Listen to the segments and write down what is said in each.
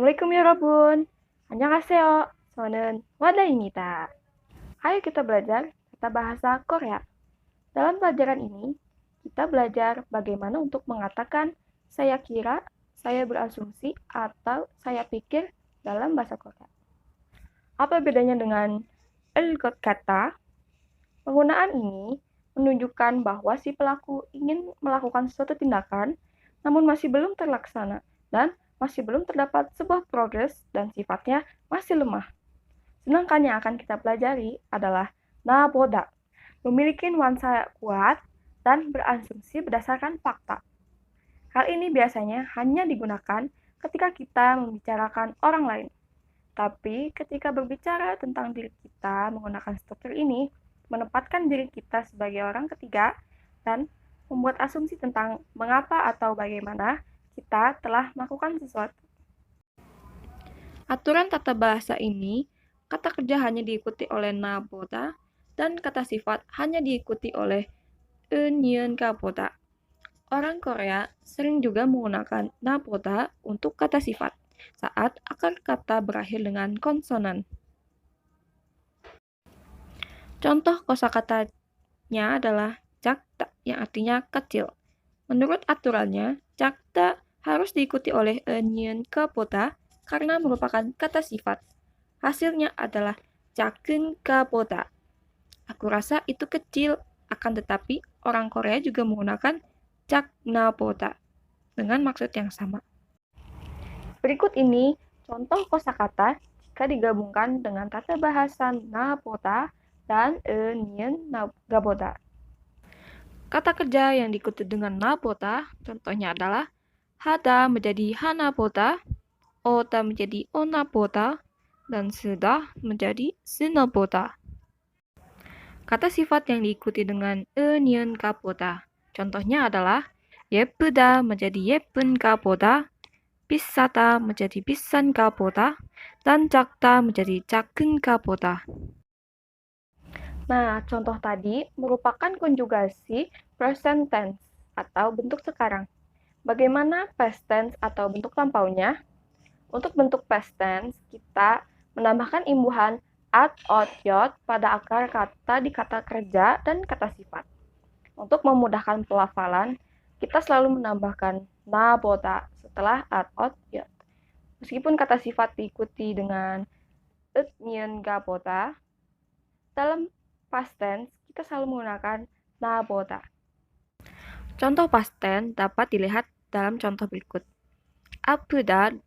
Assalamualaikum 여러분. 안녕하세요. 저는 와다입니다. Ayo kita belajar tata bahasa Korea. Dalam pelajaran ini, kita belajar bagaimana untuk mengatakan saya kira, saya berasumsi, atau saya pikir dalam bahasa Korea. Apa bedanya dengan kata? Penggunaan ini menunjukkan bahwa si pelaku ingin melakukan suatu tindakan, namun masih belum terlaksana, dan masih belum terdapat sebuah progres dan sifatnya masih lemah. Sedangkan yang akan kita pelajari adalah naboda, memiliki nuansa kuat dan berasumsi berdasarkan fakta. Hal ini biasanya hanya digunakan ketika kita membicarakan orang lain. Tapi ketika berbicara tentang diri kita menggunakan struktur ini, menempatkan diri kita sebagai orang ketiga dan membuat asumsi tentang mengapa atau bagaimana kita telah melakukan sesuatu. Aturan tata bahasa ini, kata kerja hanya diikuti oleh naboda dan kata sifat hanya diikuti oleh eunyeon kaboda. Orang Korea sering juga menggunakan naboda untuk kata sifat saat akar kata berakhir dengan konsonan. Contoh kosakatanya adalah jakta yang artinya kecil. Menurut aturannya, jakta harus diikuti oleh eunyeon kaboda karena merupakan kata sifat. Hasilnya adalah 작은 kaboda. Aku rasa itu kecil, akan tetapi orang Korea juga menggunakan 작나보다 dengan maksud yang sama. Berikut ini contoh kosakata jika digabungkan dengan tata bahasa naboda dan eunyeon gaboda. Kata kerja yang diikuti dengan naboda, contohnya adalah hada menjadi hanaboda, oda menjadi onaboda, dan sudah menjadi synaboda. Kata sifat yang diikuti dengan eunyeon kaboda, contohnya adalah 예쁘다 menjadi 예쁜 kaboda, 비싸다 menjadi 비싼 kaboda, dan 작다 menjadi 작은 kaboda. Nah, contoh tadi merupakan konjugasi present tense atau bentuk sekarang. Bagaimana past tense atau bentuk lampaunya? Untuk bentuk past tense, kita menambahkan imbuhan at, ot, yot pada akar kata di kata kerja dan kata sifat. Untuk memudahkan pelafalan, kita selalu menambahkan naboda setelah at, ot, yot. Meskipun kata sifat diikuti dengan eunyeon gaboda, dalam past tense kita selalu menggunakan naboda. Contoh past tense dapat dilihat dalam contoh berikut. 아프다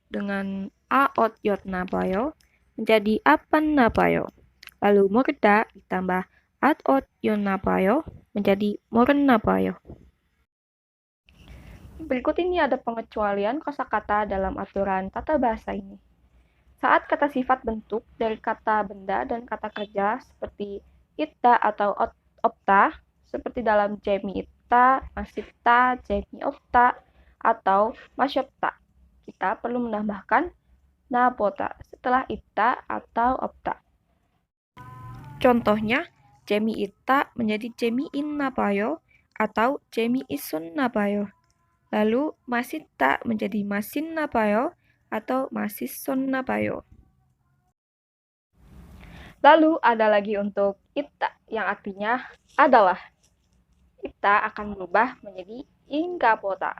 dengan aot yot nabayo menjadi apan nabayo. Lalu murda ditambah aot yot nabayo menjadi moren nabayo. Berikut ini ada pengecualian kosakata dalam aturan tata bahasa ini. Saat kata sifat bentuk dari kata benda dan kata kerja seperti ita atau opta, seperti dalam jemi ita, masipta, jemi opta, atau masyopta, kita perlu menambahkan naboda setelah ita atau opta. Contohnya, jemi ita menjadi jemi in nabayo atau jemi isun nabayo. Lalu masita menjadi masin nabayo atau masison nabayo. Lalu ada lagi untuk ita yang artinya adalah. Ita akan berubah menjadi ingaboda.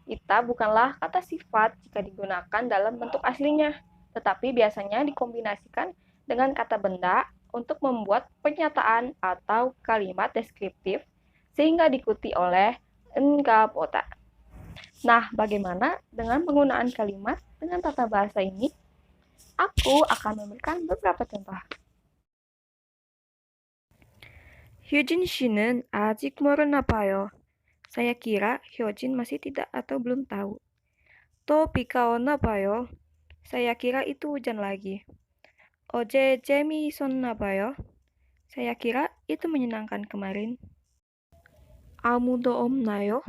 Ita bukanlah kata sifat jika digunakan dalam bentuk aslinya, tetapi biasanya dikombinasikan dengan kata benda untuk membuat pernyataan atau kalimat deskriptif sehingga diikuti oleh engaboda. Nah, bagaimana dengan penggunaan kalimat dengan tata bahasa ini? Aku akan memberikan beberapa contoh. Hyojin 씨는 아직 모르나 봐요. Saya kira Hyojin masih tidak atau belum tahu. 또 비가 오나 봐요. Saya kira itu hujan lagi. 어제 재미있었나 봐요. Saya kira itu menyenangkan kemarin. 아무도 없나요?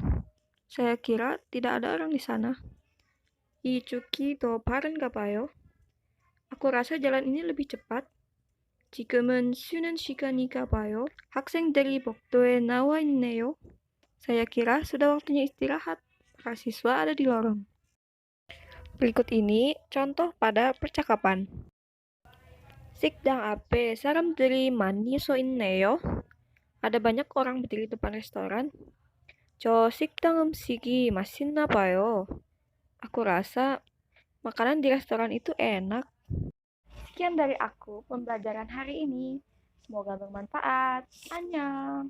Saya kira tidak ada orang di sana. 이쪽이 더 빠른가 봐요. Aku rasa jalan ini lebih cepat. 지금은 쉬는 시간인가 봐요. 학생들이 복도에 나와 있네요. Saya kira sudah waktunya istirahat. Para siswa ada di lorong. Berikut ini contoh pada percakapan. 식당 앞에 사람들이 많이 서 있네요. Ada banyak orang berdiri depan restoran. 저 식당 음식이 맛있나 봐요. Aku rasa makanan di restoran itu enak. Sekian dari aku pembelajaran hari ini. Semoga bermanfaat. Annyeong.